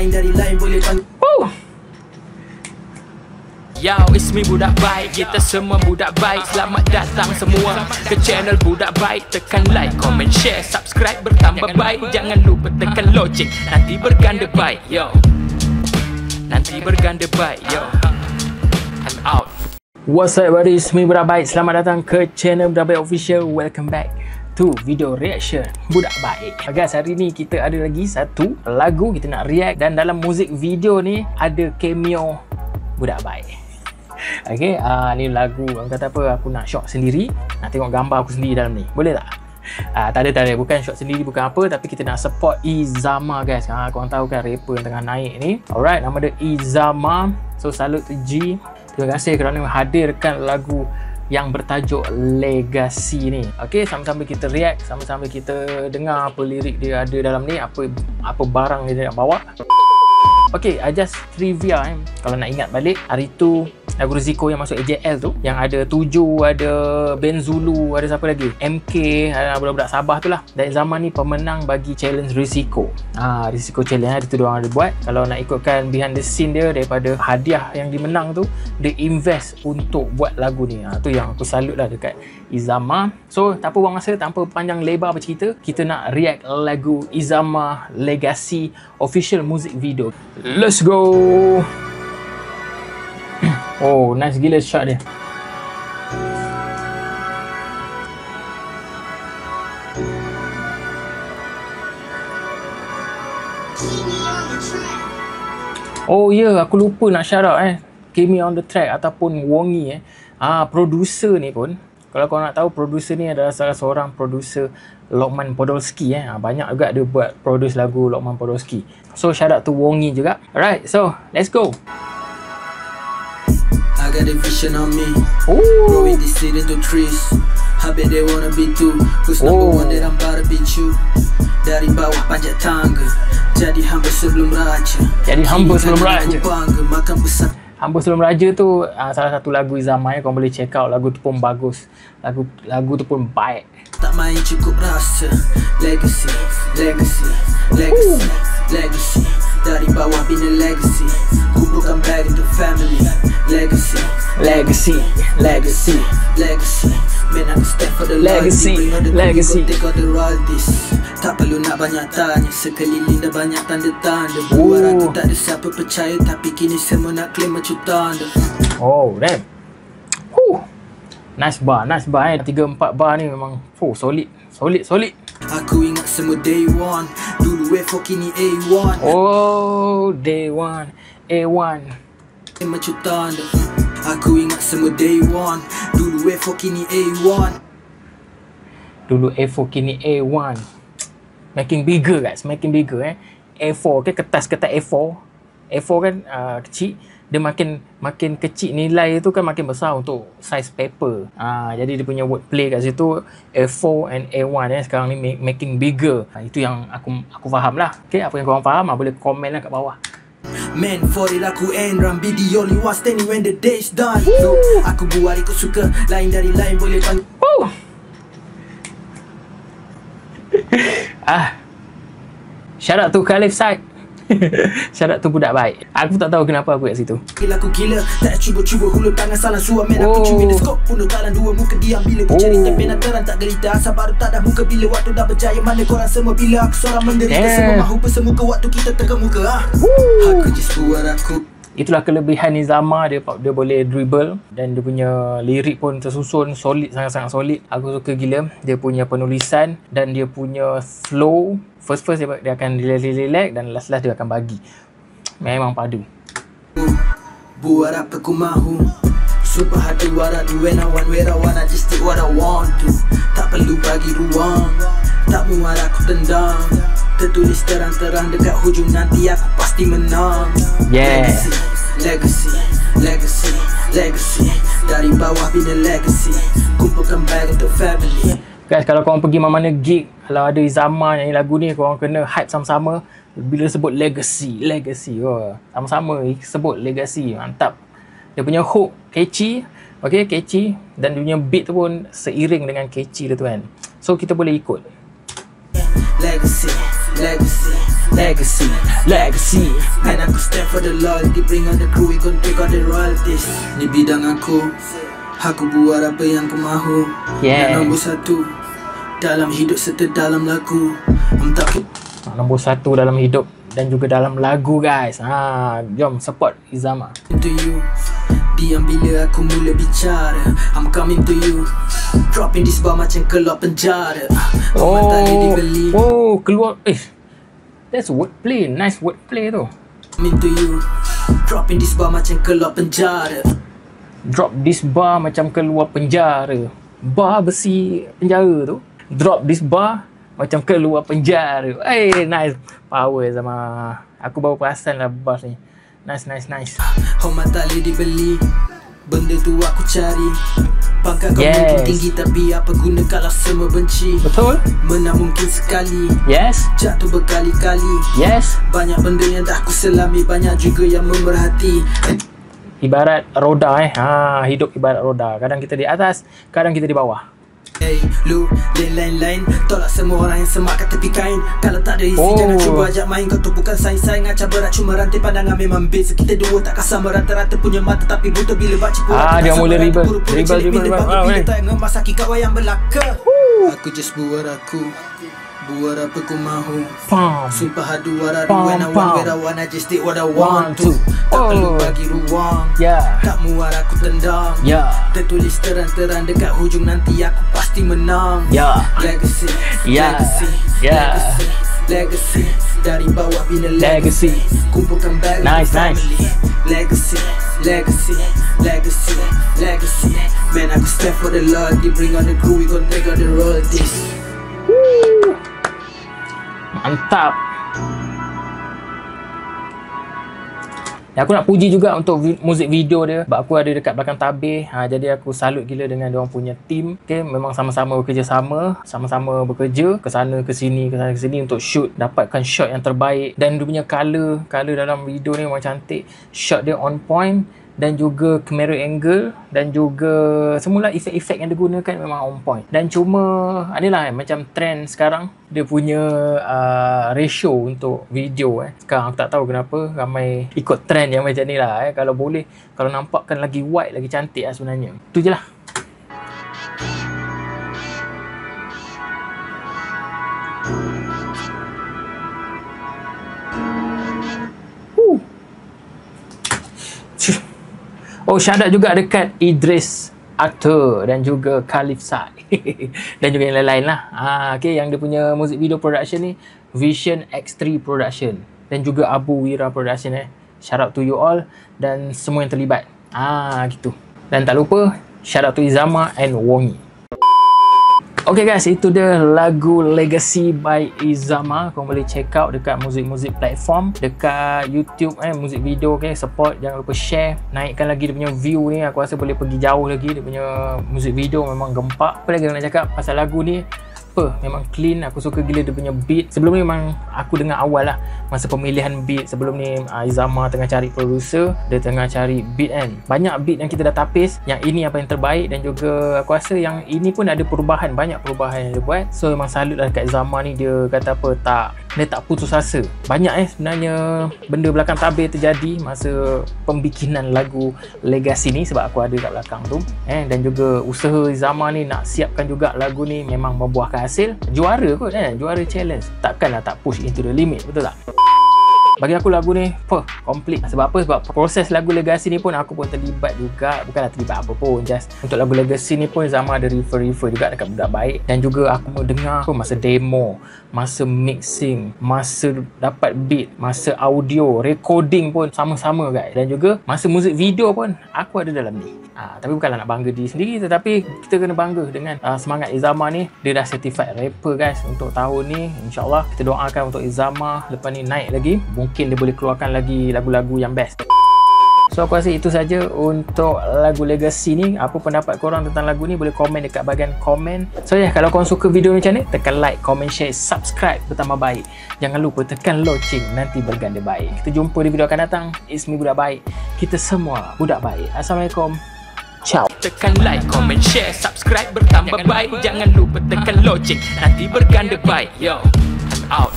lain dari lain boleh panggil. Yo, it's me budak baik. Kita semua budak baik. Selamat datang semua ke channel Budak Baik. Tekan like, comment, share, subscribe. Bertambah baik. Jangan lupa tekan loceng. Nanti berganda baik. Yo, nanti berganda baik. Yo, I'm out. What's up buddy, it's me Budak Baik. Selamat datang ke channel Budak Baik Official. Welcome back to video reaction Budak Baik. Guys, hari ni kita ada lagi satu lagu kita nak react. Dan dalam muzik video ni ada cameo Budak Baik. Okay, ni lagu, orang kata apa, aku nak shot sendiri, nak tengok gambar aku sendiri dalam ni, boleh tak? Tak ada, bukan shot sendiri, bukan apa, tapi kita nak support Izama guys. Korang tahu kan rapper yang tengah naik ni. Alright, nama dia Izama. So salute to G. Terima kasih kerana menghadirkan lagu yang bertajuk Legacy ni. Okay, sama-sama kita react, sama-sama kita dengar apa lirik dia ada dalam ni, apa barang dia nak bawa. Okay, just trivia kalau nak ingat balik, hari tu lagu Risiko yang masuk AJL tu, yang ada Tuju, ada Ben Zulu, ada siapa lagi, MK, budak-budak Sabah tu lah. Dan zaman ni pemenang bagi challenge Risiko. Risiko challenge itu diorang ada buat. Kalau nak ikutkan behind the scene dia, daripada hadiah yang dimenang tu, dia invest untuk buat lagu ni. Tu yang aku salut lah dekat Izama. So tak apa buang masa, tanpa panjang lebar bercerita, kita nak react lagu Izama Legacy official music video. Let's go. Oh, nice gila shot dia. Oh ya, aku lupa nak shout out Kimi on the track ataupun Wongi producer ni pun, kalau korang nak tahu, producer ni adalah salah seorang producer Lokman Podolski. Banyak juga dia buat produce lagu Lokman Podolski. So shout out to Wongi juga. Alright, so let's go. I got a vision on me. Growing this seed into trees. I bet they wanna be too. Who's number one that I'm about to beat you. Dari bawah panjat tangga, jadi hamba sebelum raja. Jadi hamba sebelum raja. Makan besar. Hamba sebelum raja tu salah satu lagu Izama yang korang boleh check out. Lagu tu pun bagus. Lagu tu pun baik. Tak main cukup rasa. Legacy, legacy, legacy, legacy. Dari bawah bina legacy. Kumpulkan bag into family. Legacy, legacy, legacy, legacy. Man, aku stand for the legacy, legacy. Take all the royalties. Tak perlu nak banyak tanya, sekeliling dah banyak tanda-tanda. Buat aku tak ada siapa percaya, tapi kini semua nak claim macam tanda. Oh, damn. Nice bar 3-4 bar ni memang solid. Aku ingat semua day one, dulu F4 kini A1. Oh, day one, A1 macam tanda. Aku ingat semua day one, dulu F4 kini A1. Dulu A4 kini A1. Making bigger guys, making bigger A4 kan, kertas A4. A4 kan kecil. Dia makin kecil nilai tu kan makin besar untuk size paper. Jadi dia punya wordplay kat situ, A4 and A1 sekarang ni making bigger. Itu yang aku faham lah. Okay, apa yang korang faham boleh komen lah kat bawah. Man, for it aku Enram, be the only one standing when the day's done. Aku buat ikut suka, lain dari lain boleh panggil. Shout out to Khalif Said. Shout out to Budak Baik. Aku tak tahu kenapa aku kat situ. Aku gila, tak cuba-cuba hulur tangan salah suam. Man, aku curi the scope, bunuh talan dua muka diam. Bila ku cari tempen terang tak derita, asal baru tak dah muka. Bila waktu dah berjaya, mana korang semua. Bila aku seorang menderita, semua mahu bersemuka waktu kita terkemuka. Aku just buat aku. Itulah kelebihan Izama, dia boleh dribble. Dan dia punya lirik pun tersusun solid, sangat-sangat solid. Aku suka gila dia punya penulisan dan dia punya flow. First dia akan relax, dan last dia akan bagi. Memang padu. Buat apa ku mahu, sumpah hati what I do when I want, where I want, I just take what I want to. Tak perlu bagi ruang, tak muat aku tendang. Tertulis terang-terang dekat hujung, nanti aku pasti menang. Legacy, legacy, legacy, legacy. Dari bawah bina legacy. Kumpulkan bag untuk family. Guys, kalau korang pergi mana-mana gig, kalau ada Izama nyanyi lagu ni, korang kena hype sama-sama. Bila sebut legacy, sama-sama sebut legacy, mantap. Dia punya hook catchy, catchy, dan dia punya beat tu pun seiring dengan catchy dia tu kan. So kita boleh ikut. Legacy, legacy, legacy, legacy. Man aku stand for the loyalty, bring on the crew, we gon' take on the royalties. Ni bidang aku buat apa yang aku mahu. Dan nombor satu dalam hidup serta dalam lagu. Nombor satu dalam hidup dan juga dalam lagu guys. Jom support Izama. To you, diam bila aku mula bicara. I'm coming to you, dropping this bar macam keluar penjara. Keluar. That's wordplay, nice wordplay tu. Coming to you, dropping this bar macam keluar penjara. Drop this bar macam keluar penjara. Bar besi penjara tu. Drop this bar macam keluar penjara. Nice. Power sama. Aku baru perasan lah bass ni. Nice. Hormat tak boleh dibeli, benda tu aku cari. Pangkat kau mungkin tinggi, tapi apa guna kalau semua benci. Betul. Menang mungkin sekali, jatuh berkali-kali. Banyak benda yang dah aku selami, banyak juga yang memerhati. Ibarat roda hidup ibarat roda. Kadang kita di atas, kadang kita di bawah. Lu lain-lain, tolak semua orang yang semak kat tepi kain. Kalau tak ada isi jangan cuba ajak main. Kau tu bukan saing-saing, ngacak berat cuma rantai pandangan memang beza. Kita dua takkan sama, rata-rata punya mata tapi butuh bila baca pula. Dia mula ribet. Bila tak ngemasaki kawan yang belaka. Aku just buat apa ku mahu. Sumpah hadu what I do when I want, where I want, I just did what I want to. Tak perlu bagi ruang, tak muat aku tendang. Tertulis terang-terang dekat hujung, nanti aku pasti menang. Legacy, legacy, legacy, legacy. Dari bawah bina legacy, kumpulkan bag untuk family. Legacy, legacy, legacy, legacy. Man aku stand for the loyalty, bring on the crew, we gon' take on the royalties. Mantap. Aku nak puji juga untuk muzik video dia, sebab aku ada dekat belakang tabir. Jadi aku salut gila dengan diorang punya team. Memang sama-sama bekerjasama, sama-sama bekerja ke sana ke sini untuk shoot, dapatkan shot yang terbaik. Dan dia punya color dalam video ni memang cantik. Shot dia on point, dan juga camera angle, dan juga semula efek-efek yang digunakan memang on point. Dan cuma inilah macam trend sekarang, dia punya ratio untuk video sekarang aku tak tahu kenapa ramai ikut trend yang macam ni lah. Kalau boleh, kalau nampakkan lagi wide, lagi cantik lah sebenarnya. Tu je lah. Shout out juga dekat Idris Arthur dan juga Khalif Sai dan juga yang lain-lain lah. Yang dia punya music video production ni Vision X3 Production dan juga Abu Wira Production. Shout out to you all dan semua yang terlibat. Gitu. Dan tak lupa shout out to Izama and Wongi. Okay guys, itu dia lagu Legacy by Izama. Korang boleh check out dekat muzik-muzik platform, dekat YouTube muzik video. Support, jangan lupa share, naikkan lagi dia punya view ni. Aku rasa boleh pergi jauh lagi. Dia punya muzik video memang gempak. Apa lagi nak cakap pasal lagu ni? Memang clean. Aku suka gila dia punya beat. Sebelum ni memang aku dengar awal lah, masa pemilihan beat. Sebelum ni Izama tengah cari producer, dia tengah cari beat kan. Banyak beat yang kita dah tapis, yang ini apa yang terbaik. Dan juga aku rasa yang ini pun ada perubahan, banyak perubahan yang dia buat. So memang salut lah dekat Izama ni. Dia kata apa, dia tak putus asa. Banyak sebenarnya benda belakang tabir terjadi masa pembikinan lagu Legacy ni, sebab aku ada kat belakang tu. Dan juga usaha Izama ni nak siapkan juga lagu ni memang membuahkan hasil. Juara kot juara challenge. Takkanlah tak push into the limit, betul tak? Bagi aku lagu ni complete. Sebab apa? Sebab proses lagu Legacy ni pun aku pun terlibat juga. Bukanlah terlibat apa pun, just untuk lagu Legacy ni pun Zama ada refer juga dekat Budak Baik. Dan juga aku mendengar masa demo, masa mixing, masa dapat beat, masa audio, recording pun sama-sama guys. Dan juga masa muzik video pun aku ada dalam ni. Tapi bukanlah nak bangga diri sendiri, tetapi kita kena bangga dengan semangat Izama ni. Dia dah certified rapper guys untuk tahun ni. InsyaAllah kita doakan untuk Izama lepas ni naik lagi. Mungkin dia boleh keluarkan lagi lagu-lagu yang best. So aku rasa itu saja untuk lagu Legacy ni. Apa pendapat korang tentang lagu ni, boleh komen dekat bahagian komen. So kalau korang suka video ni macam ni, tekan like, comment, share, subscribe bertambah baik. Jangan lupa tekan loceng, nanti berganda baik. Kita jumpa di video akan datang. It's me Budak Baik. Kita semua budak baik. Assalamualaikum. Ciao. Tekan like, comment, share, subscribe bertambah baik. Jangan lupa tekan loceng, nanti berganda baik. Yo, out.